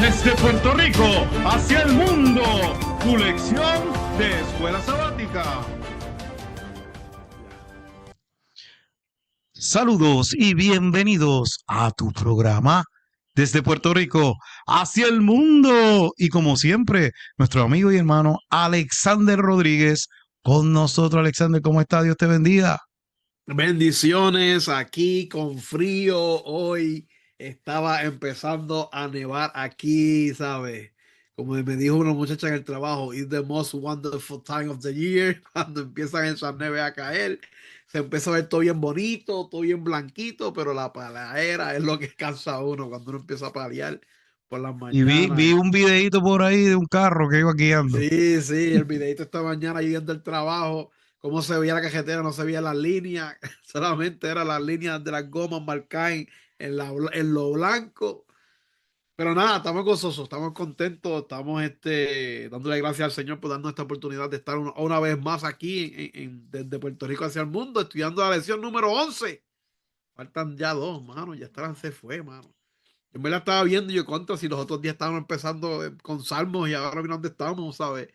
Desde Puerto Rico hacia el mundo, tu lección de escuela sabática. Saludos y bienvenidos a tu programa desde Puerto Rico hacia el mundo. Y como siempre, nuestro amigo y hermano Alexander Rodríguez con nosotros. Alexander, ¿cómo está? Dios te bendiga. Bendiciones aquí con frío. Hoy estaba empezando a nevar aquí, ¿sabes? Como me dijo una muchacha en el trabajo, it's the most wonderful time of the year. Cuando empiezan esas nieves a caer, se empieza a ver todo bien bonito, todo bien blanquito, pero la paleadera es lo que cansa a uno cuando uno empieza a palear por las Y vi mañanas. un videito por ahí de un carro que iba guiando. Sí, sí, el videito esta mañana yendo al trabajo, cómo se veía la cajetera, no se veía las líneas, solamente eran las líneas de las gomas marcadas en lo blanco. Pero nada, estamos gozosos, estamos contentos, estamos dándole gracias al Señor por darnos esta oportunidad de estar una vez más aquí desde Puerto Rico hacia el mundo, estudiando la lección número 11. Faltan ya dos, mano, ya se fue, mano. Yo me la estaba viendo y yo contra si los otros días estábamos empezando con Salmos y ahora mira dónde estamos, ¿sabes?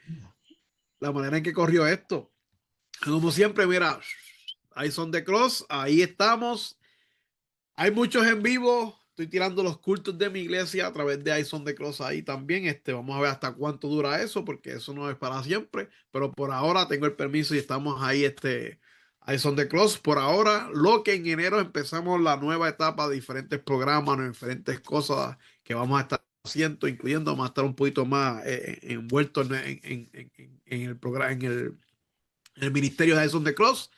La manera en que corrió esto. Como siempre, mira, ahí son de Cross, ahí estamos. Hay muchos en vivo. Estoy tirando los cultos de mi iglesia a través de Ison de Cross ahí también. Vamos a ver hasta cuánto dura eso, porque eso no es para siempre. Pero por ahora tengo el permiso y estamos ahí, Ison de Cross. Por ahora, lo que en enero empezamos la nueva etapa de diferentes programas, diferentes cosas que vamos a estar haciendo, incluyendo, vamos a estar un poquito más envueltos en el programa, en el ministerio de Ison de Cross.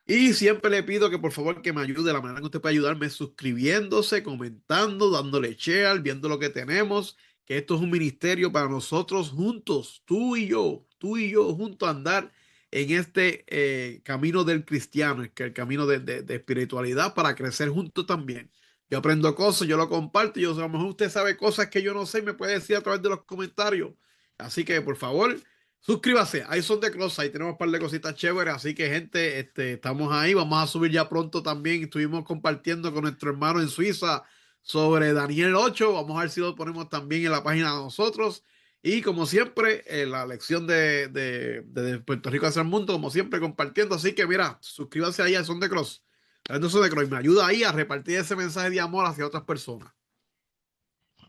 Y siempre le pido que por favor que me ayude. La manera que usted puede ayudarme es suscribiéndose, comentando, dándole share, viendo lo que tenemos, que esto es un ministerio para nosotros juntos, tú y yo juntos a andar en camino del cristiano, que el camino de espiritualidad para crecer juntos también. Yo aprendo cosas, yo lo comparto, a lo mejor usted sabe cosas que yo no sé y me puede decir a través de los comentarios. Así que por favor, suscríbase, ahí son de Cross, ahí tenemos un par de cositas chéveres, así que gente, estamos ahí, vamos a subir ya pronto también, estuvimos compartiendo con nuestro hermano en Suiza sobre Daniel 8, vamos a ver si lo ponemos también en la página de nosotros, y como siempre, la lección de Puerto Rico hacia el mundo, como siempre compartiendo, así que mira, suscríbase ahí a Son de Cross, Son de Cross, y me ayuda ahí a repartir ese mensaje de amor hacia otras personas.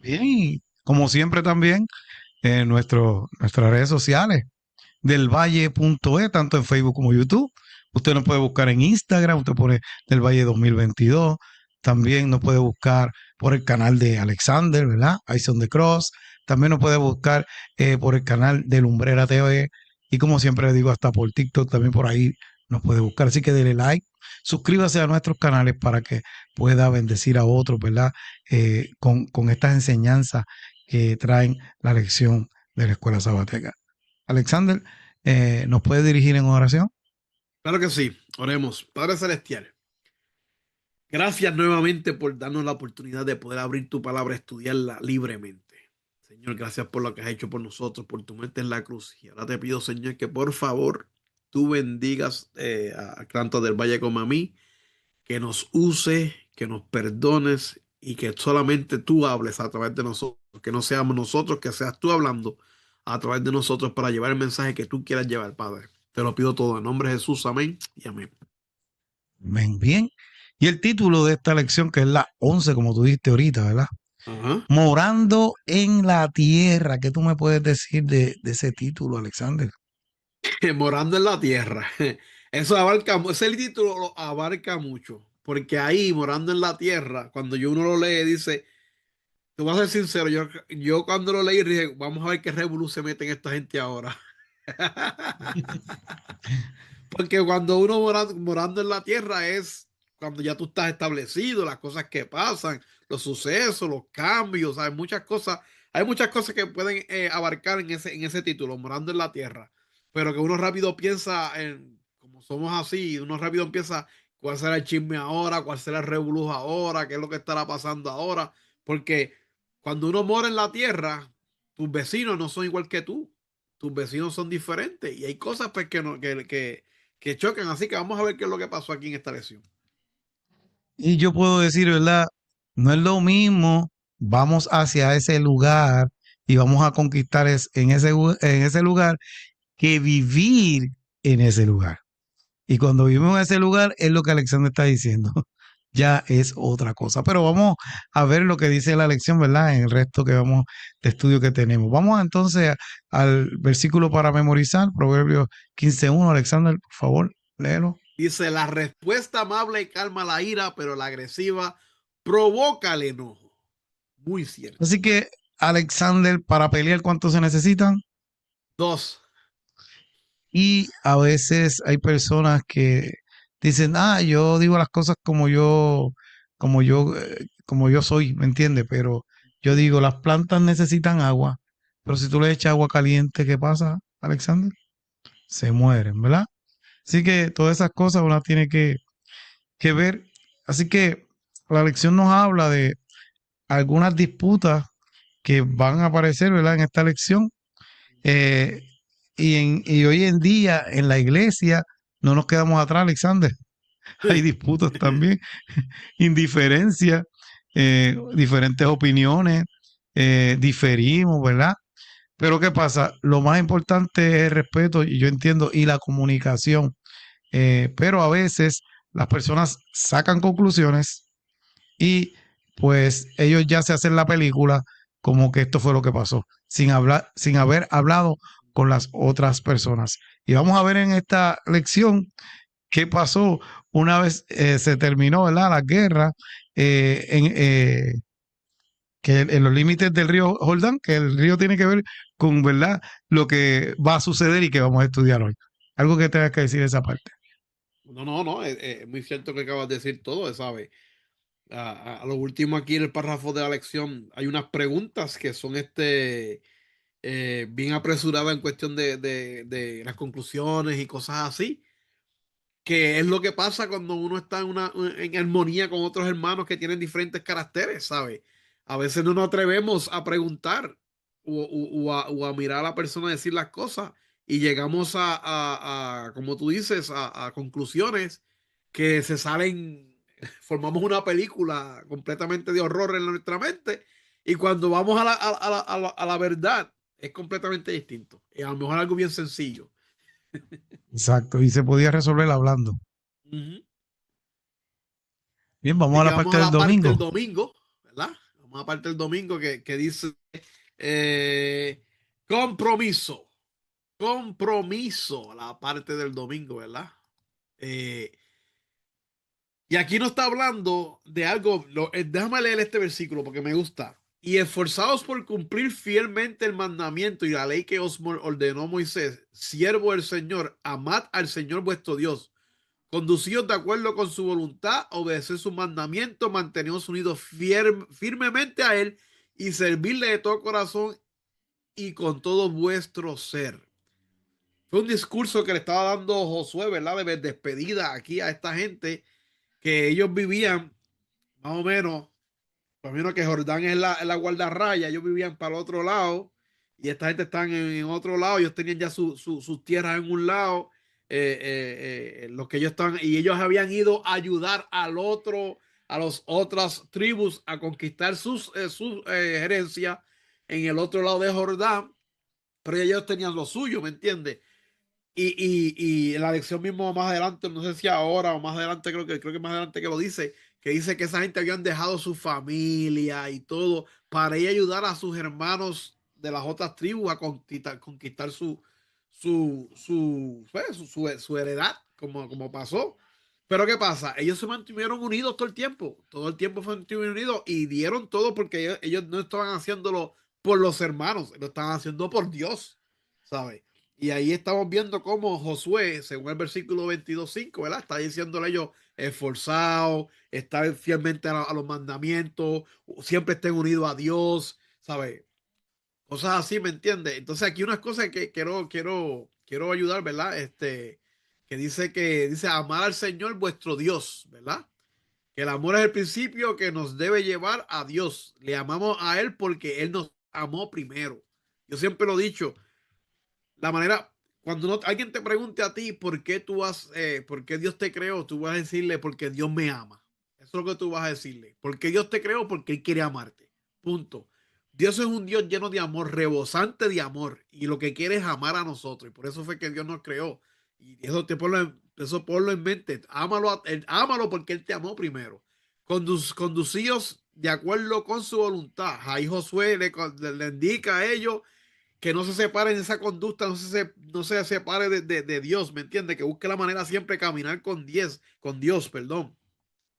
Bien, y como siempre también en nuestras redes sociales. Delvalle.e, tanto en Facebook como YouTube. Usted nos puede buscar en Instagram, usted pone Del Valle 2022. También nos puede buscar por el canal de Alexander, ¿verdad? Eyes on the Cross. También nos puede buscar por el canal de Lumbrera TV. Y como siempre le digo, hasta por TikTok también por ahí nos puede buscar. Así que dele like, suscríbase a nuestros canales para que pueda bendecir a otros, ¿verdad? Con estas enseñanzas que traen la lección de la Escuela Sabateca. Alexander, ¿nos puede dirigir en oración? Claro que sí, oremos. Padre Celestial, gracias nuevamente por darnos la oportunidad de poder abrir tu palabra, estudiarla libremente. Señor, gracias por lo que has hecho por nosotros, por tu muerte en la cruz. Y ahora te pido, Señor, que por favor tú bendigas a tanto del Valle como a mí, que nos use, que nos perdones y que solamente tú hables a través de nosotros, que no seamos nosotros, que seas tú hablando a través de nosotros para llevar el mensaje que tú quieras llevar, Padre. Te lo pido todo en nombre de Jesús, amén y amén. Bien, bien. Y el título de esta lección, que es la 11, como tú dijiste ahorita, ¿verdad? Ajá. Morando en la tierra. ¿Qué tú me puedes decir de ese título, Alexander? Morando en la tierra. Eso abarca, ese título lo abarca mucho, porque ahí, morando en la tierra, cuando uno lo lee, dice, te voy a ser sincero, yo cuando lo leí dije, vamos a ver qué revolución se mete en esta gente ahora. Porque cuando uno morando en la tierra es cuando ya tú estás establecido, las cosas que pasan, los sucesos, los cambios, hay muchas cosas que pueden abarcar en ese título, morando en la tierra. Pero que uno rápido piensa como somos así, uno rápido piensa cuál será el chisme ahora, cuál será el revolú ahora, qué es lo que estará pasando ahora. Porque cuando uno mora en la tierra, tus vecinos no son igual que tú. Tus vecinos son diferentes y hay cosas pues que, no, que chocan. Así que vamos a ver qué es lo que pasó aquí en esta lección. Y yo puedo decir, ¿verdad? No es lo mismo vamos hacia ese lugar y vamos a conquistar en ese lugar que vivir en ese lugar. Y cuando vivimos en ese lugar es lo que Alexander está diciendo. Ya es otra cosa. Pero vamos a ver lo que dice la lección, ¿verdad? En el resto que vamos de estudio que tenemos. Vamos entonces al versículo para memorizar, Proverbios 15:1. Alexander, por favor, léelo. Dice, la respuesta amable calma la ira, pero la agresiva provoca el enojo. Muy cierto. Así que, Alexander, para pelear, ¿cuánto se necesitan? 2. Y a veces hay personas que dicen, yo digo las cosas como yo soy, ¿me entiendes? Pero yo digo, las plantas necesitan agua, pero si tú le echas agua caliente, ¿qué pasa, Alexander? Se mueren, ¿verdad? Así que todas esas cosas uno tiene que ver. Así que la lección nos habla de algunas disputas que van a aparecer, ¿verdad? En esta lección. Eh, y hoy en día en la iglesia no nos quedamos atrás, Alexander. Hay disputas también, indiferencia, diferentes opiniones, diferimos, ¿verdad? Pero ¿qué pasa? Lo más importante es el respeto, y yo entiendo, y la comunicación. Pero a veces las personas sacan conclusiones y pues ellos ya se hacen la película como que esto fue lo que pasó, sin haber hablado con las otras personas. Y vamos a ver en esta lección qué pasó una vez se terminó, ¿verdad? La guerra que en los límites del río Jordán, que el río tiene que ver con, ¿verdad? Lo que va a suceder y que vamos a estudiar hoy. Algo que tengas que decir de esa parte. No, es muy cierto que acabas de decir todo, ¿sabes? A lo último aquí en el párrafo de la lección hay unas preguntas que son bien apresuradas en cuestión de las conclusiones y cosas así, que es lo que pasa cuando uno está en armonía con otros hermanos que tienen diferentes caracteres, ¿sabes? A veces no nos atrevemos a preguntar o a mirar a la persona a decir las cosas y llegamos como tú dices, a conclusiones que se salen, formamos una película completamente de horror en nuestra mente y cuando vamos a la verdad es completamente distinto. Y a lo mejor algo bien sencillo. Exacto, y se podía resolver hablando. Ujú. Bien, vamos Así a que la vamos parte a del la parte del domingo. domingo, ¿verdad? Vamos a la parte del domingo que dice eh, compromiso. Compromiso, la parte del domingo, ¿verdad? Eh, y aquí no está hablando de algo, déjame leer este versículo porque me gusta. Y esforzados por cumplir fielmente el mandamiento y la ley que os ordenó Moisés, siervo del Señor, amad al Señor vuestro Dios. Conducidos de acuerdo con su voluntad, obedecer sus mandamientos, manteneos unidos firmemente a Él y servirle de todo corazón y con todo vuestro ser. Fue un discurso que le estaba dando Josué, ¿verdad? De despedida aquí a esta gente que ellos vivían más o menos. Pues mira que Jordán es la guardarraya, ellos vivían para el otro lado y esta gente están en otro lado, ellos tenían ya sus tierras en un lado, los que ellos estaban, y ellos habían ido a ayudar a las otras tribus a conquistar sus herencias en el otro lado de Jordán, pero ellos tenían lo suyo, ¿me entiendes? Y la lección mismo más adelante, no sé si ahora o más adelante, creo que más adelante que dice que esa gente habían dejado su familia y todo para ir a ayudar a sus hermanos de las otras tribus a conquistar su heredad, como pasó. Pero ¿qué pasa? Ellos se mantuvieron unidos todo el tiempo se mantuvieron unidos y dieron todo porque ellos no estaban haciéndolo por los hermanos, lo estaban haciendo por Dios, ¿sabes? Y ahí estamos viendo cómo Josué, según el versículo 22:5, ¿verdad? Está diciéndole a ellos, esforzados, estar fielmente a los mandamientos, siempre estén unidos a Dios, ¿sabes? Cosas así, ¿me entiendes? Entonces aquí unas cosas que quiero ayudar, ¿verdad? Que dice amar al Señor vuestro Dios, ¿verdad? Que el amor es el principio que nos debe llevar a Dios. Le amamos a Él porque Él nos amó primero. Yo siempre lo he dicho, la manera, cuando alguien te pregunte a ti por qué Dios te creó, tú vas a decirle porque Dios me ama. Eso es lo que tú vas a decirle. ¿Por qué Dios te creó? Porque Él quiere amarte. Punto. Dios es un Dios lleno de amor, rebosante de amor, y lo que quiere es amar a nosotros, y por eso fue que Dios nos creó. Y eso ponlo en mente. Ámalo porque Él te amó primero. Conducíos de acuerdo con su voluntad. Ahí Josué le indica a ellos que no se separen de esa conducta, no se separe de Dios, ¿me entiende? Que busque la manera siempre de caminar con Dios, perdón.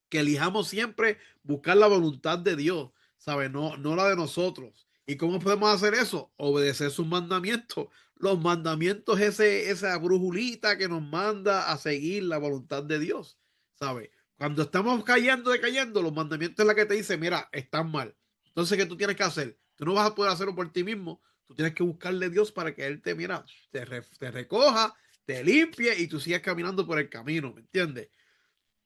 Que elijamos siempre buscar la voluntad de Dios, ¿sabes? No la de nosotros. ¿Y cómo podemos hacer eso? Obedecer sus mandamientos. Los mandamientos, esa brujulita que nos manda a seguir la voluntad de Dios, ¿sabes? Cuando estamos decayendo, los mandamientos es la que te dice, mira, están mal. Entonces, ¿qué tú tienes que hacer? Tú no vas a poder hacerlo por ti mismo. Tú tienes que buscarle a Dios para que Él te recoja, te limpie y tú sigas caminando por el camino, ¿me entiendes?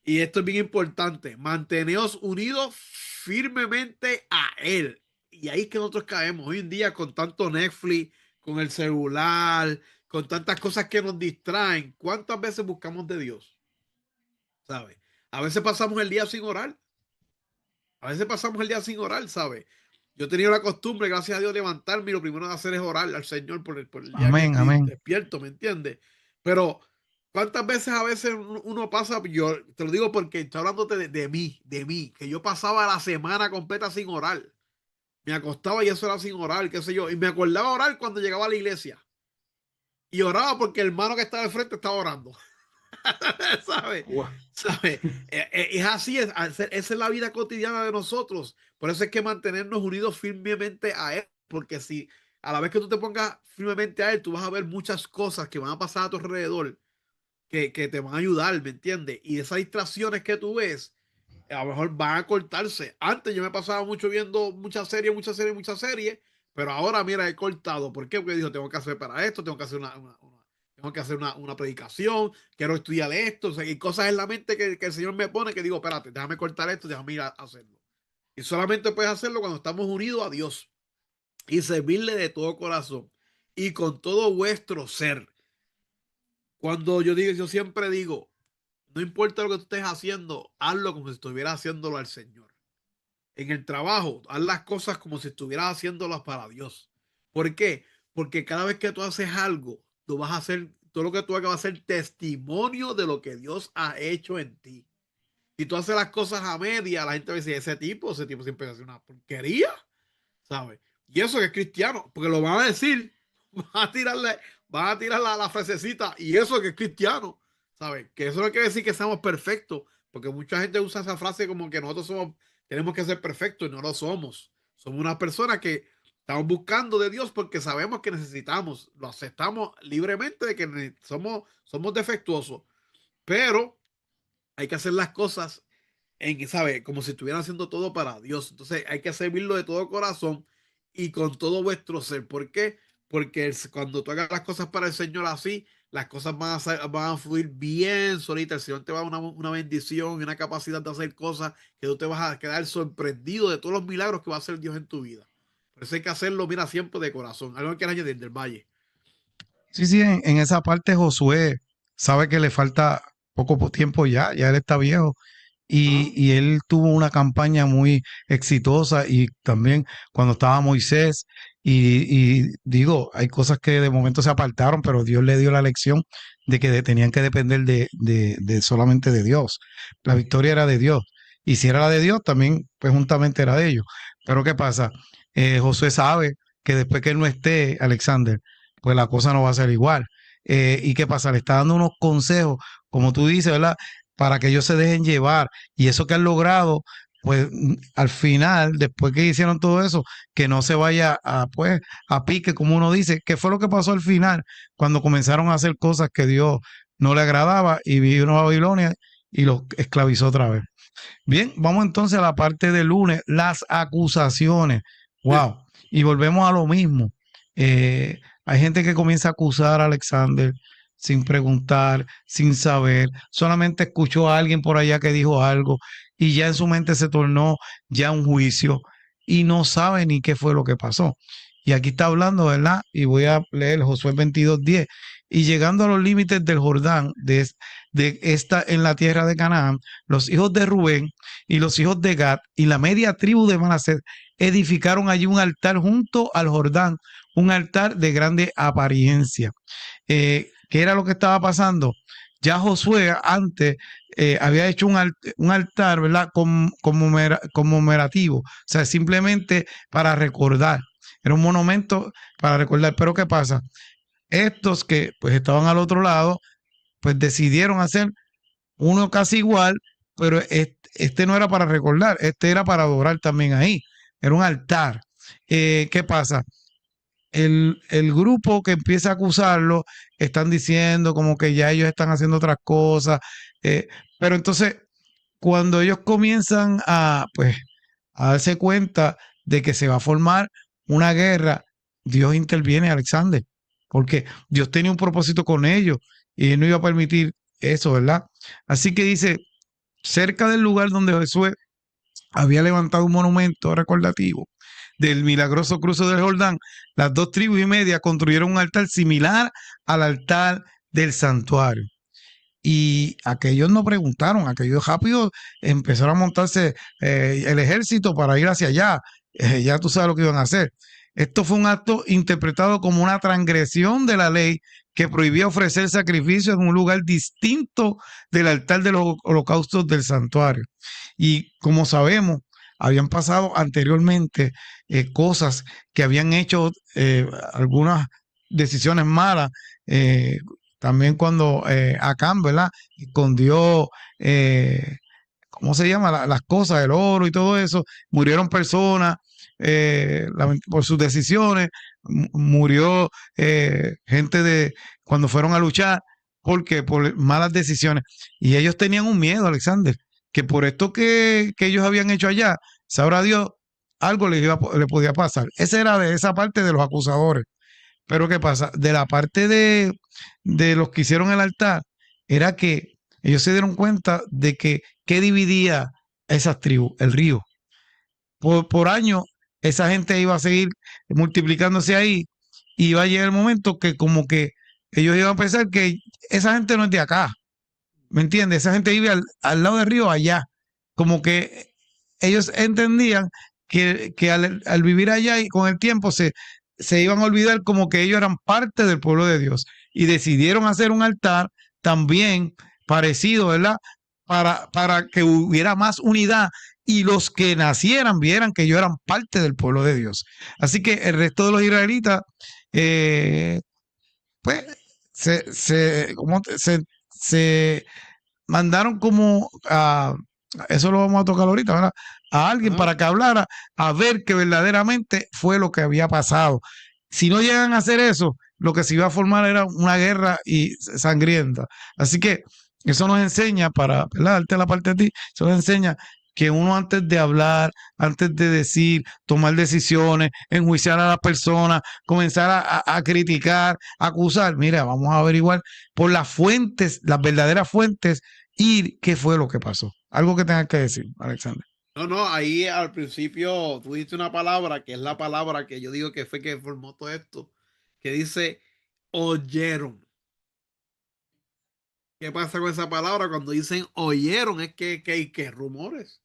Y esto es bien importante, manteneos unidos firmemente a Él. Y ahí es que nosotros caemos hoy en día con tanto Netflix, con el celular, con tantas cosas que nos distraen. ¿Cuántas veces buscamos de Dios? ¿Sabes? A veces pasamos el día sin orar. ¿Sabes? Yo he tenido la costumbre, gracias a Dios, levantarme y lo primero de hacer es orar al Señor por el día Amén, que amén. despierto, ¿me entiendes? Pero ¿cuántas veces a veces uno pasa? Yo te lo digo porque estoy hablándote de mí, que yo pasaba la semana completa sin orar. Me acostaba y eso era sin orar, qué sé yo. Y me acordaba orar cuando llegaba a la iglesia. Y oraba porque el hermano que estaba al frente estaba orando. ¿Sabe? Wow. ¿Sabe? Es así, esa es la vida cotidiana de nosotros. Por eso es que mantenernos unidos firmemente a Él. Porque si a la vez que tú te pongas firmemente a Él, tú vas a ver muchas cosas que van a pasar a tu alrededor que te van a ayudar, ¿me entiendes? Y esas distracciones que tú ves, a lo mejor van a cortarse. Antes yo me pasaba mucho viendo muchas series, pero ahora, mira, he cortado. ¿Por qué? Porque dijo, tengo que hacer para esto, tengo que hacer tengo que hacer una predicación, quiero estudiar esto, o sea, hay cosas en la mente que el Señor me pone que digo, espérate, déjame cortar esto, déjame ir a hacerlo. Y solamente puedes hacerlo cuando estamos unidos a Dios y servirle de todo corazón y con todo vuestro ser. Cuando yo siempre digo, no importa lo que tú estés haciendo, hazlo como si estuvieras haciéndolo al Señor. En el trabajo, haz las cosas como si estuvieras haciéndolas para Dios. ¿Por qué? Porque cada vez que tú haces algo, tú vas a hacer, todo lo que tú hagas va a ser testimonio de lo que Dios ha hecho en ti. Si tú haces las cosas a media, la gente va a decir, ese tipo siempre hace una porquería, ¿sabes? Y eso que es cristiano, porque lo van a decir, van a tirar la frasecita, y eso que es cristiano, ¿sabes? Que eso no quiere decir que seamos perfectos, porque mucha gente usa esa frase como que nosotros tenemos que ser perfectos y no lo somos. Somos una persona que estamos buscando de Dios porque sabemos que necesitamos, lo aceptamos libremente de que somos defectuosos, pero hay que hacer las cosas ¿sabe? Como si estuvieran haciendo todo para Dios. Entonces hay que servirlo de todo corazón y con todo vuestro ser. ¿Por qué? Porque cuando tú hagas las cosas para el Señor así, las cosas van a fluir bien solita. El Señor te va a dar una bendición y una capacidad de hacer cosas que tú te vas a quedar sorprendido de todos los milagros que va a hacer Dios en tu vida. Por eso hay que hacerlo, mira, siempre de corazón. Algo que quieras añadir del Valle. Sí, sí, en esa parte Josué sabe que le falta poco tiempo ya él está viejo y él tuvo una campaña muy exitosa y también cuando estaba Moisés y digo, hay cosas que de momento se apartaron, pero Dios le dio la lección de que tenían que depender de solamente de Dios. La victoria era de Dios y si era la de Dios, también pues juntamente era de ellos. Pero ¿qué pasa? Josué sabe que después que él no esté, Alexander, pues la cosa no va a ser igual. ¿Y qué pasa? Le está dando unos consejos, como tú dices, ¿verdad? Para que ellos se dejen llevar. Y eso que han logrado, pues al final, después que hicieron todo eso, que no se vaya pues, a pique, como uno dice, que fue lo que pasó al final, cuando comenzaron a hacer cosas que Dios no le agradaba y vino a Babilonia y los esclavizó otra vez. Bien, vamos entonces a la parte del lunes, las acusaciones. Wow. Y volvemos a lo mismo. Hay gente que comienza a acusar a Alexander sin preguntar, sin saber, solamente escuchó a alguien por allá que dijo algo y ya en su mente se tornó ya un juicio y no sabe ni qué fue lo que pasó. Y aquí está hablando, ¿verdad? Y voy a leer Josué 22:10. Y llegando a los límites del Jordán, en la tierra de Canaán, los hijos de Rubén y los hijos de Gad y la media tribu de Manasés edificaron allí un altar junto al Jordán, un altar de grande apariencia. ¿Qué era lo que estaba pasando? Ya Josué antes había hecho un altar, ¿verdad? Conmemorativo, o sea, simplemente para recordar. Era un monumento para recordar. Pero ¿qué pasa? Estos que pues estaban al otro lado, pues decidieron hacer uno casi igual, pero este no era para recordar, este era para adorar también ahí. Era un altar. ¿Qué pasa? El grupo que empieza a acusarlo están diciendo como que ya ellos están haciendo otras cosas, pero entonces cuando ellos comienzan pues, a darse cuenta de que se va a formar una guerra, Dios interviene, Alexander, porque Dios tenía un propósito con ellos y él no iba a permitir eso, ¿verdad? Así que dice, cerca del lugar donde Josué había levantado un monumento recordativo del milagroso cruce del Jordán, las dos tribus y media construyeron un altar similar al altar del santuario. Y aquellos no preguntaron, aquellos rápido empezaron a montarse el ejército para ir hacia allá. Ya tú sabes lo que iban a hacer. Esto fue un acto interpretado como una transgresión de la ley que prohibía ofrecer sacrificios en un lugar distinto del altar de los holocaustos del santuario. Y como sabemos, habían pasado anteriormente cosas que habían hecho algunas decisiones malas. También cuando Acán, ¿verdad? Escondió, ¿cómo se llama? Las cosas, el oro y todo eso. Murieron personas por sus decisiones. Murió gente cuando fueron a luchar. Porque por malas decisiones. Y ellos tenían un miedo, Alexander, que por esto que ellos habían hecho allá, sabrá Dios, algo le podía pasar. Esa era de esa parte de los acusadores. Pero ¿qué pasa? De la parte de los que hicieron el altar, era que ellos se dieron cuenta de que ¿qué dividía esas tribus? El río. Por año, esa gente iba a seguir multiplicándose ahí y iba a llegar el momento que como que ellos iban a pensar que esa gente no es de acá, ¿me entiendes? Esa gente vive al lado del río allá. Como que ellos entendían que al vivir allá y con el tiempo se iban a olvidar como que ellos eran parte del pueblo de Dios. Y decidieron hacer un altar también parecido, ¿verdad? Para que hubiera más unidad y los que nacieran vieran que ellos eran parte del pueblo de Dios. Así que el resto de los israelitas, pues, se mandaron como eso lo vamos a tocar ahorita, ¿verdad? A alguien Ajá. para que hablara, a ver que verdaderamente fue lo que había pasado. Si no llegan a hacer eso, lo que se iba a formar era una guerra y sangrienta. Así que eso nos enseña, para, ¿verdad? Darte la parte de ti, eso nos enseña que uno antes de hablar, antes de decir, tomar decisiones, enjuiciar a la persona, comenzar a criticar, a acusar, mira, vamos a averiguar por las fuentes, las verdaderas fuentes y qué fue lo que pasó. Algo que tengas que decir, Alexander. No, no, ahí al principio tú diste una palabra que es la palabra que yo digo que fue que formó todo esto, que dice oyeron. ¿Qué pasa con esa palabra? Cuando dicen oyeron, es que rumores.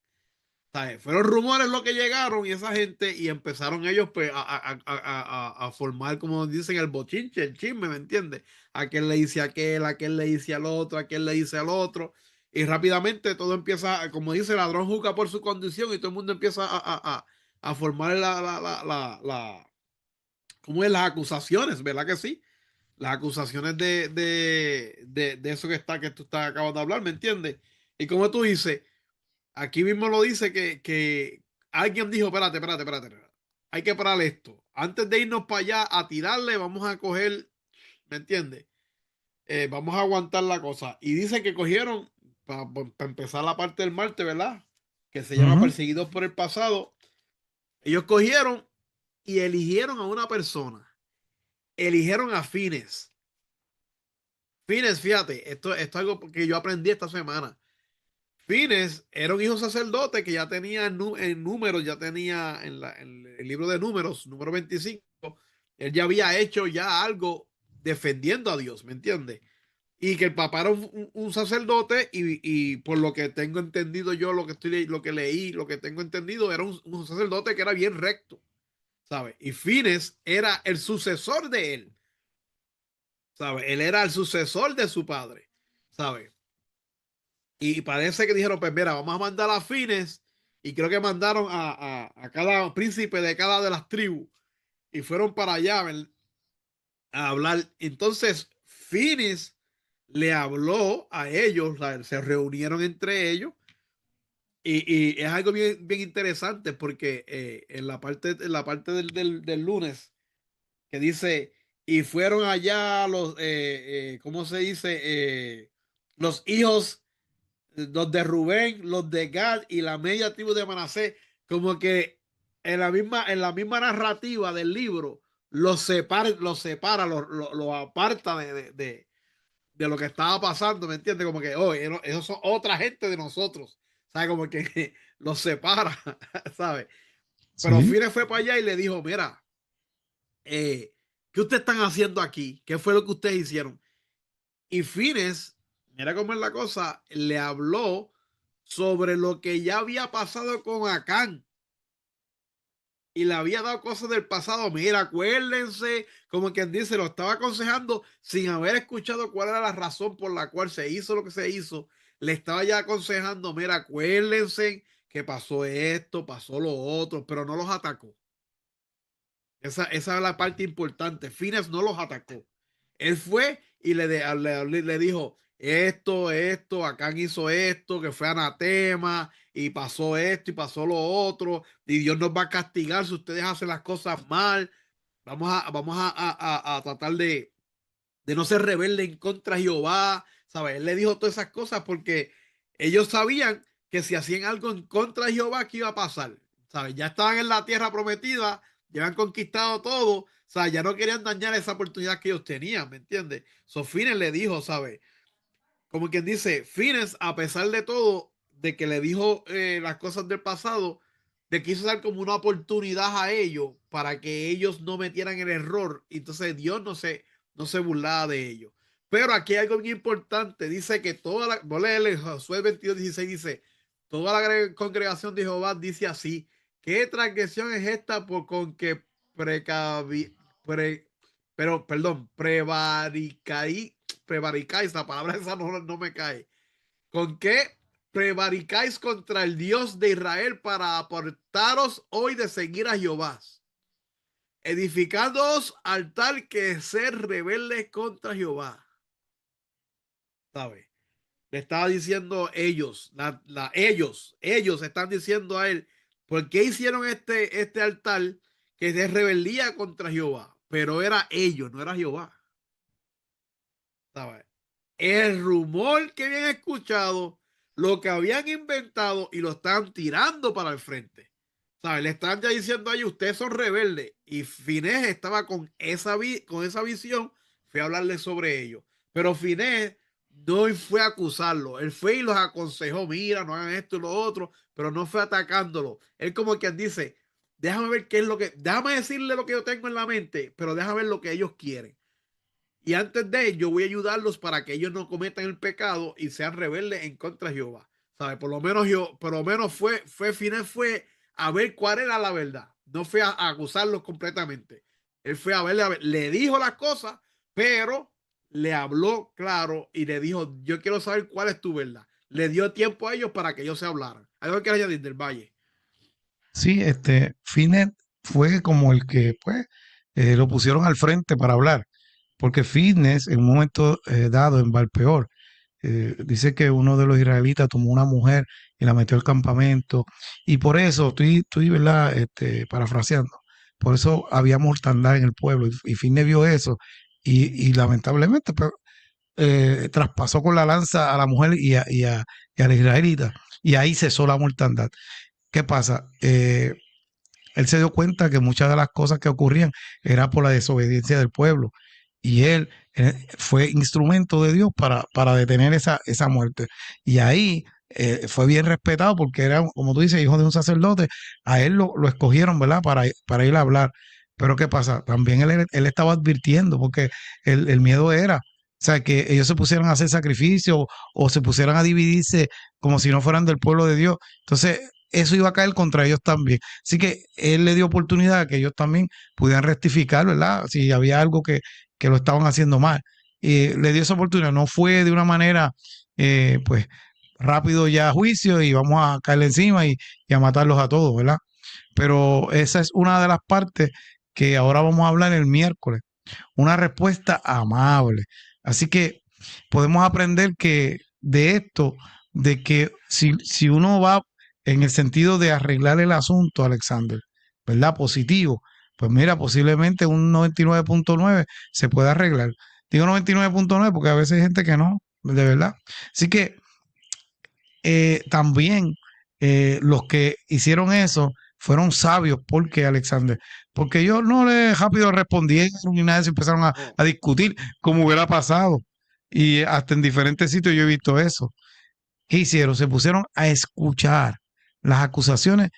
¿Sabes? Fueron rumores lo que llegaron y esa gente y empezaron ellos pues, a formar, como dicen, el bochinche, el chisme, ¿me entiendes? Aquel le dice a aquel le dice al otro, aquel le dice al otro. Y rápidamente todo empieza, como dice, ladrón juzga por su condición y todo el mundo empieza a formar ¿cómo es? Las acusaciones, ¿verdad que sí? Las acusaciones de eso que tú estás acabando de hablar, ¿me entiendes? Y como tú dices, aquí mismo lo dice que alguien dijo, espérate. Hay que parar esto. Antes de irnos para allá a tirarle, vamos a coger, ¿me entiendes? Vamos a aguantar la cosa. Y dice que cogieron, para empezar la parte del martes, ¿verdad? Que se llama Perseguidos por el Pasado. Ellos cogieron y eligieron a una persona. Eligieron a Fines. Fines, fíjate, esto es algo que yo aprendí esta semana. Fines era un hijo sacerdote que ya tenía en números, ya tenía en el libro de números, número 25, él ya había hecho ya algo defendiendo a Dios, ¿me entiendes? y que el papá era un sacerdote y por lo que tengo entendido yo, lo que leí, lo que tengo entendido, era un sacerdote que era bien recto, ¿sabes? Y Fines era el sucesor de él, ¿sabes? Él era el sucesor de su padre, ¿sabes? Y parece que dijeron, pues mira, vamos a mandar a Fines, y creo que mandaron a cada príncipe de cada de las tribus, y fueron para allá a hablar. Entonces, Fines le habló a ellos, se reunieron entre ellos, y es algo bien, bien interesante porque en la parte del lunes que dice, y fueron allá ¿cómo se dice? Los hijos, los de Rubén, los de Gad y la media tribu de Manasés, como que en la misma narrativa del libro, los aparta de lo que estaba pasando, ¿me entiendes? Como que, oh, esos son otra gente de nosotros, ¿sabes? Como que los separa, ¿sabes? Pero Sí, Fines fue para allá y le dijo, mira, ¿qué ustedes están haciendo aquí? ¿Qué fue lo que ustedes hicieron? Y Fines, mira cómo es la cosa, le habló sobre lo que ya había pasado con Acán y le había dado cosas del pasado. Mira, acuérdense, como quien dice, lo estaba aconsejando sin haber escuchado cuál era la razón por la cual se hizo lo que se hizo. Le estaba ya aconsejando, mira, acuérdense que pasó esto, pasó lo otro, pero no los atacó. Esa es la parte importante. Fines no los atacó. Él fue y le dijo, esto, Acán hizo esto, que fue anatema, y pasó esto y pasó lo otro, y Dios nos va a castigar si ustedes hacen las cosas mal. Vamos a tratar de no ser rebelde en contra de Jehová, ¿sabes? Él le dijo todas esas cosas porque ellos sabían que si hacían algo en contra de Jehová, ¿qué iba a pasar? ¿Sabes? Ya estaban en la tierra prometida, ya habían conquistado todo, o sea, ya no querían dañar esa oportunidad que ellos tenían, ¿me entiendes? Fines le dijo, ¿sabes? Como quien dice, Fines, a pesar de todo, de que le dijo las cosas del pasado, de quiso dar como una oportunidad a ellos para que ellos no metieran el error. Y entonces Dios no se burlaba de ellos. Pero aquí hay algo bien importante. Dice que voy a leerle Josué 22:16, dice, toda la congregación de Jehová dice así, ¿qué transgresión es esta por con que precavi, pre, pero, perdón, prevaricáis, la palabra esa no me cae. ¿Con qué prevaricáis contra el Dios de Israel para apartaros hoy de seguir a Jehová? Edificándoos al tal que ser rebeldes contra Jehová. ¿Sabe? Le estaba diciendo ellos están diciendo a él, ¿por qué hicieron este altar que es de rebeldía contra Jehová? Pero era ellos, no era Jehová. ¿Sabe? El rumor que habían escuchado, lo que habían inventado y lo están tirando para el frente. ¿Sabes? Le están ya diciendo a ellos, ustedes son rebeldes. Y Finés estaba con esa visión, fue a hablarle sobre ello. Pero Finés no fue a acusarlo. Él fue y los aconsejó, mira, no hagan esto y lo otro, pero no fue atacándolo. Él como quien dice, déjame ver déjame decirle lo que yo tengo en la mente, pero déjame ver lo que ellos quieren. Y antes de ello, voy a ayudarlos para que ellos no cometan el pecado y sean rebeldes en contra de Jehová. ¿Sabe? Por lo menos Finés fue a ver cuál era la verdad. No fue a acusarlos completamente. Él fue a verle, le dijo las cosas, pero le habló claro y le dijo, yo quiero saber cuál es tu verdad. Le dio tiempo a ellos para que ellos se hablaran. Algo que añadir del Valle. sí, Finet fue como el que, pues, lo pusieron al frente para hablar, porque Fitness en un momento dado en Valpeor, dice que uno de los israelitas tomó una mujer y la metió al campamento, y por eso, estoy, ¿verdad? Parafraseando, por eso había mortandad en el pueblo, y Fitness vio eso, y lamentablemente, pues, traspasó con la lanza a la mujer y a la israelita, y ahí cesó la mortandad. ¿Qué pasa? Él se dio cuenta que muchas de las cosas que ocurrían era por la desobediencia del pueblo. Y él fue instrumento de Dios para detener esa muerte. Y ahí fue bien respetado porque era, como tú dices, hijo de un sacerdote. A él lo escogieron, ¿verdad? Para ir a hablar. Pero ¿qué pasa? También él estaba advirtiendo porque el miedo era sea, que ellos se pusieran a hacer sacrificio o se pusieran a dividirse como si no fueran del pueblo de Dios. Entonces, eso iba a caer contra ellos también. Así que él le dio oportunidad a que ellos también pudieran rectificar, ¿verdad? Si había algo que lo estaban haciendo mal. Y le dio esa oportunidad. No fue de una manera, pues, rápido ya a juicio y vamos a caerle encima y a matarlos a todos, ¿verdad? Pero esa es una de las partes que ahora vamos a hablar el miércoles. Una respuesta amable. Así que podemos aprender que de esto, de que si uno va en el sentido de arreglar el asunto, Alexander, ¿verdad? Positivo, pues mira, posiblemente un 99.9 se puede arreglar. Digo 99.9 porque a veces hay gente que no, de verdad. Así que también los que hicieron eso fueron sabios. ¿Por qué, Alexander? Porque ellos no le rápido respondieron ni nada de eso, empezaron a discutir como hubiera pasado. Y hasta en diferentes sitios yo he visto eso. ¿Qué hicieron? Se pusieron a escuchar las acusaciones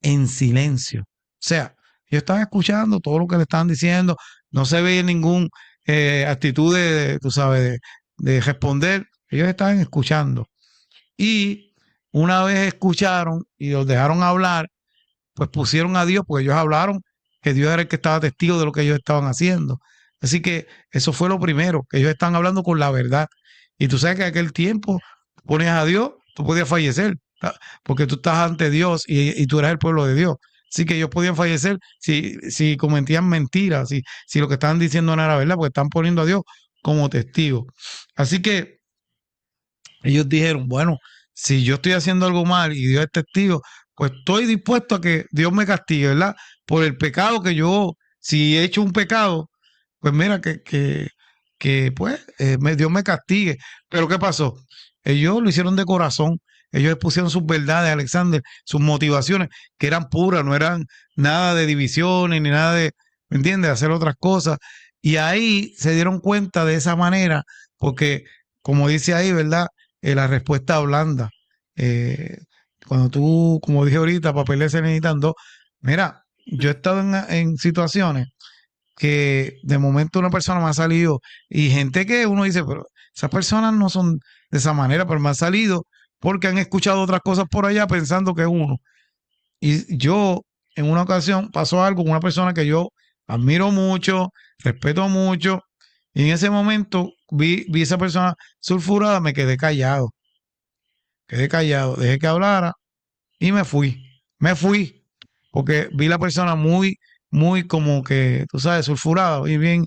en silencio. O sea, ellos estaban escuchando todo lo que le estaban diciendo, no se veía ninguna actitud tú sabes, de responder. Ellos estaban escuchando. Y una vez escucharon y los dejaron hablar, pues pusieron a Dios, porque ellos hablaron que Dios era el que estaba testigo de lo que ellos estaban haciendo. Así que eso fue lo primero, que ellos estaban hablando con la verdad. Y tú sabes que en aquel tiempo ponías a Dios, tú podías fallecer, porque tú estás ante Dios y tú eras el pueblo de Dios. Así que ellos podían fallecer si cometían mentiras, si lo que estaban diciendo no era verdad, porque están poniendo a Dios como testigo. Así que ellos dijeron, bueno, si yo estoy haciendo algo mal y Dios es testigo, pues estoy dispuesto a que Dios me castigue, ¿verdad? Por el pecado que yo, si he hecho un pecado, pues mira, pues Dios me castigue. Pero ¿qué pasó? Ellos lo hicieron de corazón. Ellos expusieron sus verdades, Alexander, sus motivaciones, que eran puras, no eran nada de divisiones ni nada de, ¿me entiendes?, hacer otras cosas. Y ahí se dieron cuenta de esa manera, porque como dice ahí, ¿verdad? La respuesta blanda. Cuando tú, como dije ahorita, papeles se necesitan dos. Mira, yo he estado en situaciones que de momento una persona me ha salido y gente que uno dice, pero esas personas no son de esa manera, pero me han salido porque han escuchado otras cosas por allá pensando que es uno. Y yo, en una ocasión, pasó algo con una persona que yo admiro mucho, respeto mucho, y en ese momento vi esa persona sulfurada, me quedé callado, dejé que hablara y me fui, porque vi la persona muy como que, tú sabes, sulfurada y bien,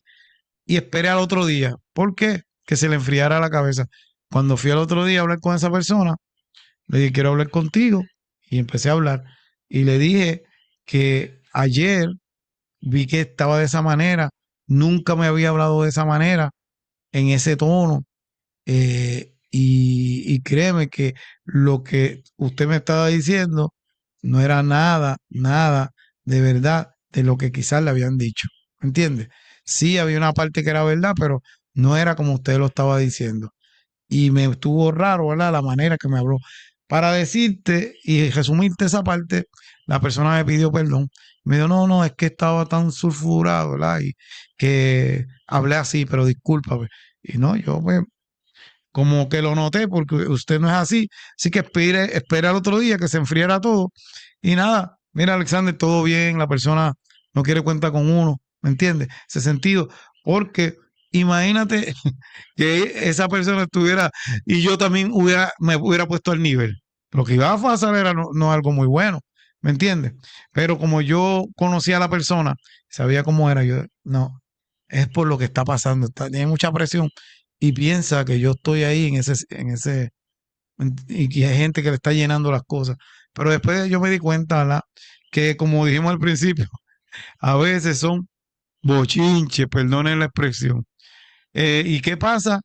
y esperé al otro día. ¿Por qué? Que se le enfriara la cabeza. Cuando fui al otro día a hablar con esa persona, le dije, quiero hablar contigo, y empecé a hablar, y le dije que ayer vi que estaba de esa manera, nunca me había hablado de esa manera, en ese tono, y créeme que lo que usted me estaba diciendo no era nada de verdad de lo que quizás le habían dicho. ¿Me entiende? Sí, había una parte que era verdad, pero no era como usted lo estaba diciendo. Y me estuvo raro, ¿verdad? La manera que me habló. Para decirte y resumirte esa parte, la persona me pidió perdón. Me dijo, no, es que estaba tan sulfurado, ¿verdad? Y que hablé así, pero discúlpame. Y no, yo pues como que lo noté porque usted no es así. Así que espere al otro día que se enfriara todo. Y nada, mira, Alexander, todo bien, la persona no quiere cuenta con uno, ¿me entiendes? Ese sentido, porque imagínate que esa persona estuviera y yo también me hubiera puesto al nivel. Lo que iba a pasar era no algo muy bueno, ¿me entiendes? Pero como yo conocía a la persona, sabía cómo era, yo, no, es por lo que está pasando, tiene mucha presión y piensa que yo estoy ahí y que hay gente que le está llenando las cosas. Pero después yo me di cuenta, ¿verdad?, que como dijimos al principio, a veces son bochinches, perdonen la expresión. ¿Y qué pasa?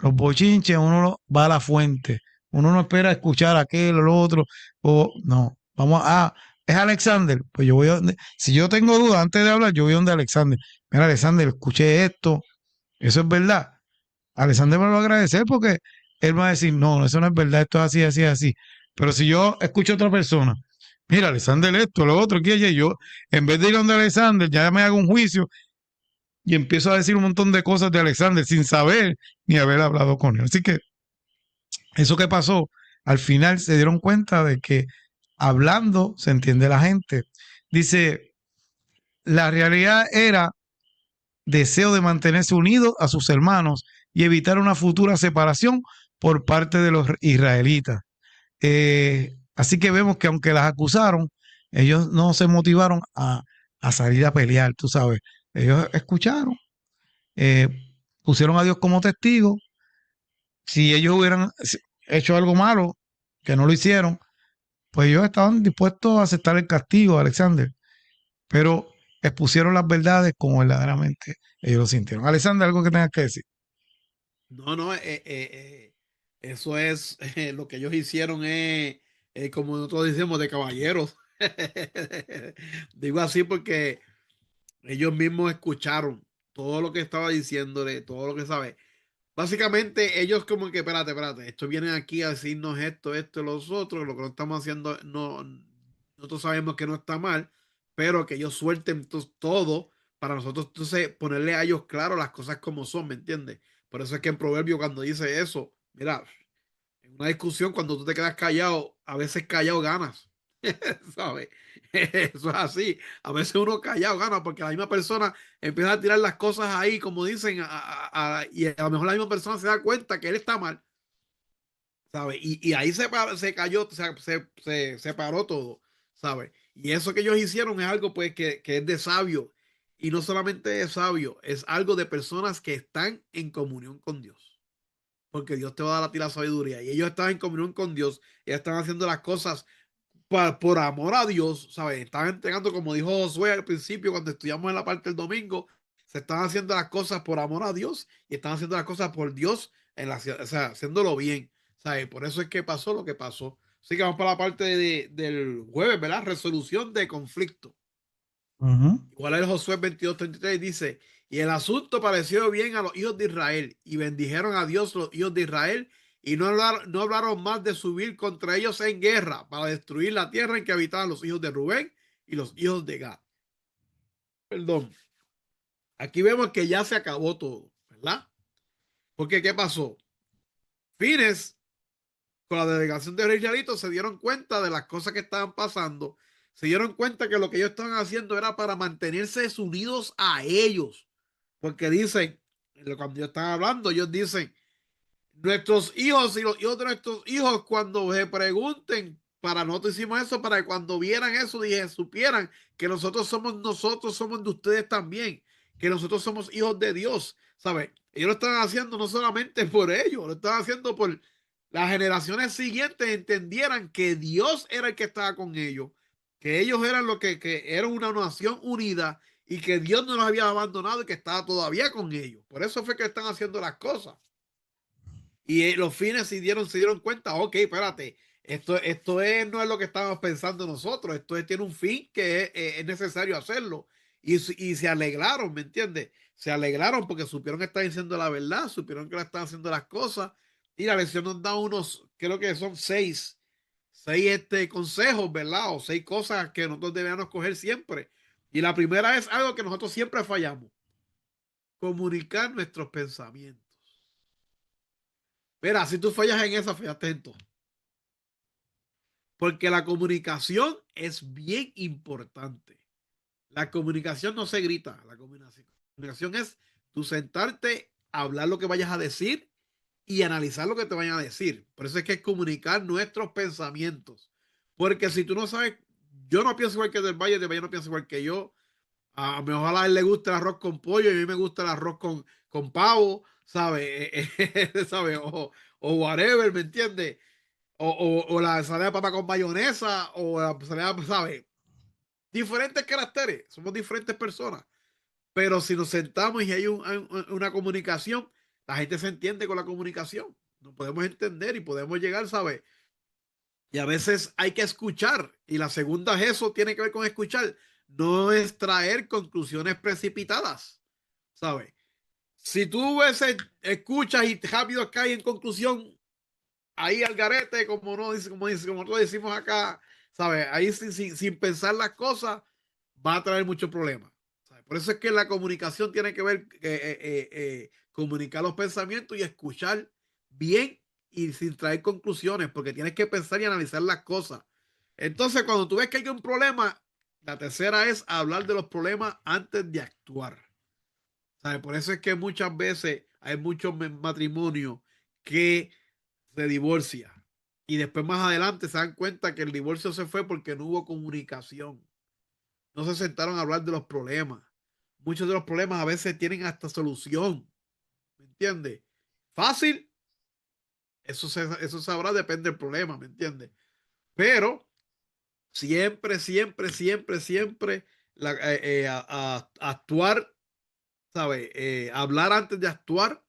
Los bochinches, va a la fuente. Uno no espera escuchar aquel o lo otro. O no, es Alexander. Pues yo si yo tengo dudas antes de hablar, yo voy donde Alexander. Mira, Alexander, escuché esto. Eso es verdad. Alexander me lo va a agradecer porque él va a decir, no, eso no es verdad, esto es así, así, así. Pero si yo escucho a otra persona, mira, Alexander, esto, lo otro, aquí, allá, yo, en vez de ir donde Alexander, ya me hago un juicio, y empiezo a decir un montón de cosas de Alexander sin saber ni haber hablado con él. Así que eso que pasó, al final se dieron cuenta de que hablando se entiende la gente. Dice, la realidad era deseo de mantenerse unidos a sus hermanos y evitar una futura separación por parte de los israelitas. Así que vemos que aunque las acusaron, ellos no se motivaron a salir a pelear, tú sabes. Ellos escucharon, eh, pusieron a Dios como testigo. Si ellos hubieran hecho algo malo, que no lo hicieron, pues ellos estaban dispuestos a aceptar el castigo, Alexander. Pero expusieron las verdades como verdaderamente ellos lo sintieron. Alexander, algo que tengas que decir. No, no, eso es lo que ellos hicieron es, como nosotros decimos, de caballeros. Digo así porque ellos mismos escucharon todo lo que estaba diciéndole, todo lo que sabe. Básicamente, ellos como que, espérate, estos vienen aquí a decirnos esto, los otros, lo que no estamos haciendo, no, nosotros sabemos que no está mal, pero que ellos suelten todo para nosotros entonces ponerle a ellos claro las cosas como son, ¿me entiendes? Por eso es que en Proverbio cuando dice eso, mira, en una discusión cuando tú te quedas callado, a veces callado ganas. ¿Sabes? Eso es así. A veces uno callado gana porque la misma persona empieza a tirar las cosas ahí, como dicen, y a lo mejor la misma persona se da cuenta que él está mal, ¿sabes? Y ahí se cayó, se separó todo, ¿sabes? Y eso que ellos hicieron es algo pues que es de sabio. Y no solamente de sabio, es algo de personas que están en comunión con Dios. Porque Dios te va a dar a ti la sabiduría. Y ellos están en comunión con Dios. Ellos están haciendo las cosas por amor a Dios, ¿sabes? Están entregando, como dijo Josué al principio, cuando estudiamos en la parte del domingo, se están haciendo las cosas por amor a Dios y están haciendo las cosas por Dios, o sea, haciéndolo bien, ¿sabes? Por eso es que pasó lo que pasó. Así que vamos para la parte del jueves, ¿verdad? Resolución de conflicto. Uh -huh. Igual el Josué 22:33 dice, y el asunto pareció bien a los hijos de Israel y bendijeron a Dios los hijos de Israel y no hablaron más de subir contra ellos en guerra para destruir la tierra en que habitaban los hijos de Rubén y los hijos de Gad. Perdón. Aquí vemos que ya se acabó todo, ¿verdad? Porque ¿qué pasó? Fines con la delegación de los israelitos se dieron cuenta de las cosas que estaban pasando, se dieron cuenta que lo que ellos estaban haciendo era para mantenerse unidos a ellos, porque dicen, cuando ellos están hablando, ellos dicen, nuestros hijos y los hijos de nuestros hijos cuando se pregunten, para nosotros hicimos eso, para que cuando vieran eso, dije, supieran que nosotros somos de ustedes también, que nosotros somos hijos de Dios, ¿sabes? Ellos lo están haciendo no solamente por ellos, lo están haciendo por las generaciones siguientes entendieran que Dios era el que estaba con ellos, que ellos eran lo que eran una nación unida y que Dios no los había abandonado y que estaba todavía con ellos. Por eso fue que están haciendo las cosas. Y los fines se dieron cuenta, ok, espérate, no es lo que estábamos pensando nosotros, tiene un fin que es necesario hacerlo. Y se alegraron, ¿me entiendes? Se alegraron porque supieron que están diciendo la verdad, supieron que la están haciendo las cosas. Y la lección nos da unos, creo que son seis consejos, ¿verdad? O 6 cosas que nosotros debemos coger siempre. Y la primera es algo que nosotros siempre fallamos, comunicar nuestros pensamientos. Mira, si tú fallas en esa, fallaste en todo. Porque la comunicación es bien importante. La comunicación no se grita. La comunicación es tú sentarte, hablar lo que vayas a decir y analizar lo que te vayan a decir. Por eso es que es comunicar nuestros pensamientos. Porque si tú no sabes, yo no pienso igual que Del Valle no piensa igual que yo. A lo mejor a él le gusta el arroz con pollo y a mí me gusta el arroz con pavo, ¿sabes? ¿Sabe? O whatever, ¿me entiendes? O la ensalada de papa con mayonesa, o la ensalada, ¿sabes? Diferentes caracteres, somos diferentes personas. Pero si nos sentamos y hay una comunicación, la gente se entiende con la comunicación. Nos podemos entender y podemos llegar, ¿sabes? Y a veces hay que escuchar. Y la segunda es eso, tiene que ver con escuchar. No es traer conclusiones precipitadas, ¿sabes? Si tú escuchas y rápido caes en conclusión, ahí al garete, como nosotros decimos acá, ¿sabes? Ahí sin pensar las cosas, va a traer muchos problemas. ¿Sabes? Por eso es que la comunicación tiene que ver comunicar los pensamientos y escuchar bien y sin traer conclusiones, porque tienes que pensar y analizar las cosas. Entonces, cuando tú ves que hay un problema, la tercera es hablar de los problemas antes de actuar. ¿Sabe? Por eso es que muchas veces hay muchos matrimonios que se divorcian y después más adelante se dan cuenta que el divorcio se fue porque no hubo comunicación. No se sentaron a hablar de los problemas. Muchos de los problemas a veces tienen hasta solución. ¿Me entiendes? Fácil, eso sabrá, depende del problema, ¿me entiendes? Pero siempre, siempre, siempre, siempre actuar, ¿sabes? Hablar antes de actuar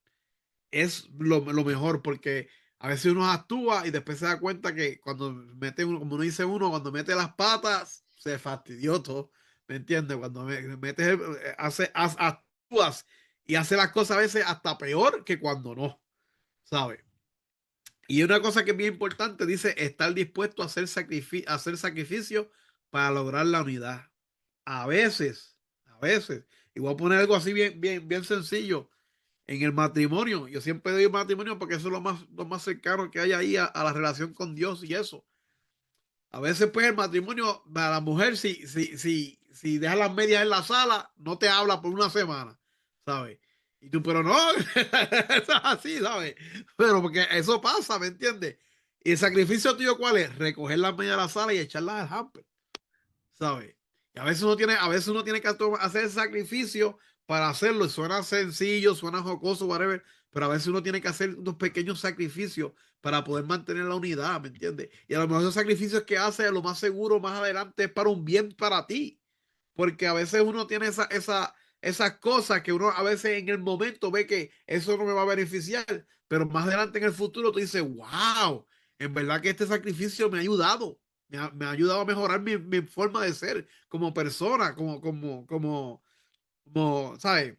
es lo mejor, porque a veces uno actúa y después se da cuenta que cuando mete uno, como uno dice uno, cuando mete las patas, se fastidió todo, ¿me entiendes? Cuando metes, actúas y hace las cosas a veces hasta peor que cuando no, ¿sabes? Y una cosa que es bien importante, dice, estar dispuesto a hacer sacrificio para lograr la unidad. A veces, y voy a poner algo así bien, bien, bien sencillo en el matrimonio. Yo siempre digo matrimonio porque eso es lo más cercano que hay ahí a la relación con Dios y eso. A veces, pues, el matrimonio, a la mujer, si deja las medias en la sala, no te habla por una semana, ¿sabes? Y tú, pero no, eso es así, ¿sabes? Pero porque eso pasa, ¿me entiendes? Y el sacrificio tuyo, ¿cuál es? Recoger las medias de la sala y echarlas al hamper, ¿sabes? Y a veces uno tiene que hacer el sacrificio para hacerlo. Y suena sencillo, suena jocoso, whatever, pero a veces uno tiene que hacer unos pequeños sacrificios para poder mantener la unidad, ¿me entiendes? Y a lo mejor esos sacrificios que hace, lo más seguro más adelante es para un bien para ti. Porque a veces uno tiene esas cosas que uno a veces en el momento ve que eso no me va a beneficiar, pero más adelante en el futuro tú dices, wow, en verdad que este sacrificio me ha ayudado. Me ha ayudado a mejorar mi forma de ser como persona, ¿sabes?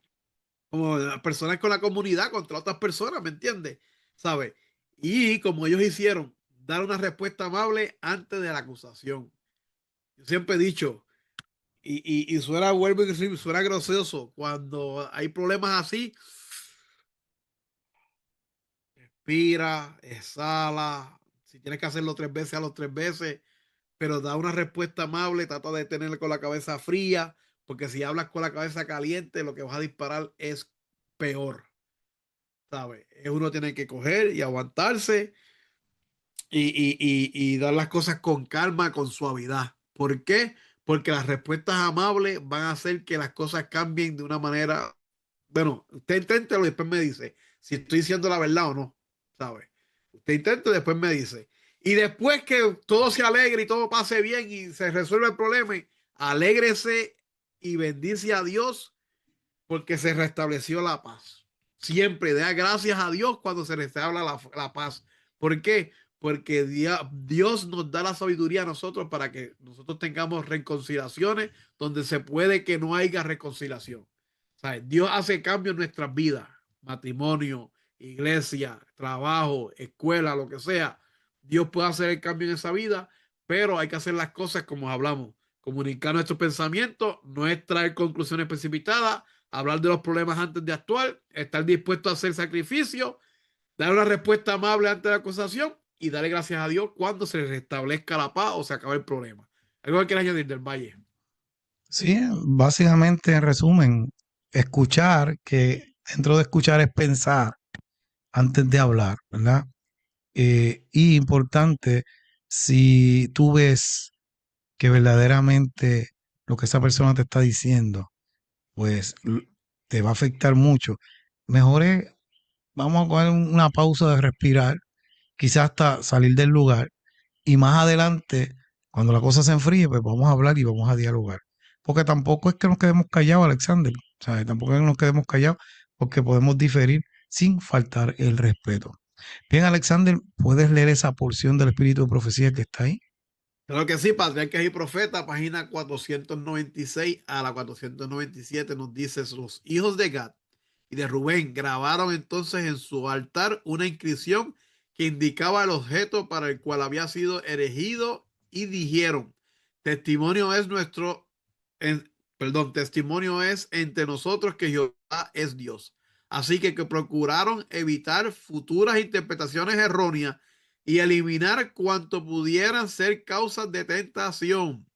Como las personas con la comunidad contra otras personas, ¿me entiendes? ¿Sabes? Y como ellos hicieron, dar una respuesta amable antes de la acusación. Yo siempre he dicho, y suena, vuelvo y decir, suena gracioso, cuando hay problemas así, respira, exhala, si tienes que hacerlo 3 veces, a los 3 veces, pero da una respuesta amable, trata de tenerle con la cabeza fría, porque si hablas con la cabeza caliente, lo que vas a disparar es peor, ¿sabes? Uno tiene que coger y aguantarse y dar las cosas con calma, con suavidad. ¿Por qué? Porque las respuestas amables van a hacer que las cosas cambien de una manera. Bueno, usted inténtelo y después me dice si estoy diciendo la verdad o no, ¿sabe? Usted intenta y después me dice. Y después que todo se alegre y todo pase bien y se resuelve el problema, alégrese y bendice a Dios porque se restableció la paz. Siempre da gracias a Dios cuando se restabla la paz. ¿Por qué? Porque Dios nos da la sabiduría a nosotros para que nosotros tengamos reconciliaciones donde se puede que no haya reconciliación. ¿Sabes? Dios hace cambios en nuestras vidas, matrimonio, iglesia, trabajo, escuela, lo que sea. Dios puede hacer el cambio en esa vida, pero hay que hacer las cosas como hablamos. Comunicar nuestros pensamientos, no es traer conclusiones precipitadas, hablar de los problemas antes de actuar, estar dispuesto a hacer sacrificio, dar una respuesta amable ante la acusación y darle gracias a Dios cuando se restablezca la paz o se acabe el problema. ¿Algo que quieras añadir del Valle? Sí, básicamente en resumen, escuchar, que dentro de escuchar es pensar antes de hablar, ¿verdad? Y importante, si tú ves que verdaderamente lo que esa persona te está diciendo, pues te va a afectar mucho, mejor es, vamos a coger una pausa de respirar, quizás hasta salir del lugar y más adelante, cuando la cosa se enfríe, pues vamos a hablar y vamos a dialogar. Porque tampoco es que nos quedemos callados, Alexander. O sea, tampoco es que nos quedemos callados porque podemos diferir sin faltar el respeto. Bien, Alexander, ¿puedes leer esa porción del espíritu de profecía que está ahí? Claro que sí, Patriarcas y Profetas, página 496 a la 497 nos dice, los hijos de Gad y de Rubén grabaron entonces en su altar una inscripción que indicaba el objeto para el cual había sido erigido y dijeron, testimonio es nuestro, testimonio es entre nosotros que Jehová es Dios. Así que procuraron evitar futuras interpretaciones erróneas y eliminar cuanto pudieran ser causas de tentación.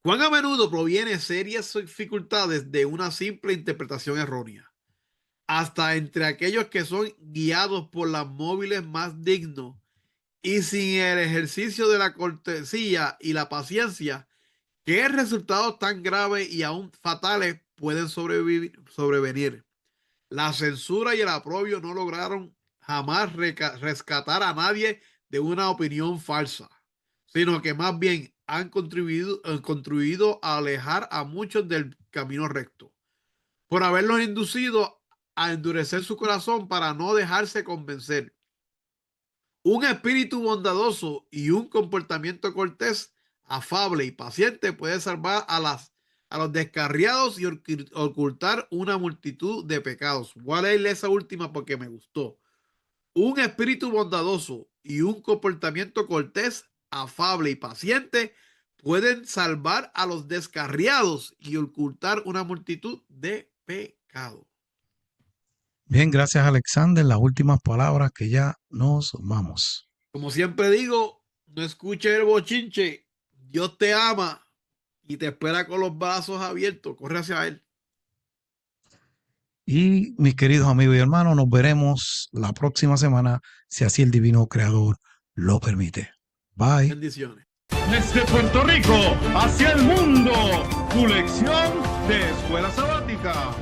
¿Cuán a menudo proviene serias dificultades de una simple interpretación errónea? Hasta entre aquellos que son guiados por las móviles más dignos y sin el ejercicio de la cortesía y la paciencia, ¿qué resultados tan graves y aún fatales pueden sobrevenir? La censura y el aprobio no lograron jamás rescatar a nadie de una opinión falsa, sino que más bien han contribuido a alejar a muchos del camino recto, por haberlos inducido a endurecer su corazón para no dejarse convencer. Un espíritu bondadoso y un comportamiento cortés, afable y paciente puede salvar a los descarriados y ocultar una multitud de pecados. Voy a leerle esa última porque me gustó. Un espíritu bondadoso y un comportamiento cortés, afable y paciente pueden salvar a los descarriados y ocultar una multitud de pecados. Bien, gracias Alexander. Las últimas palabras que ya nos vamos. Como siempre digo, no escuche el bochinche. Dios te ama y te espera con los brazos abiertos. Corre hacia Él. Y mis queridos amigos y hermanos, nos veremos la próxima semana, si así el divino creador lo permite. Bye. Bendiciones. Desde Puerto Rico hacia el mundo, tu lección de escuela sabática.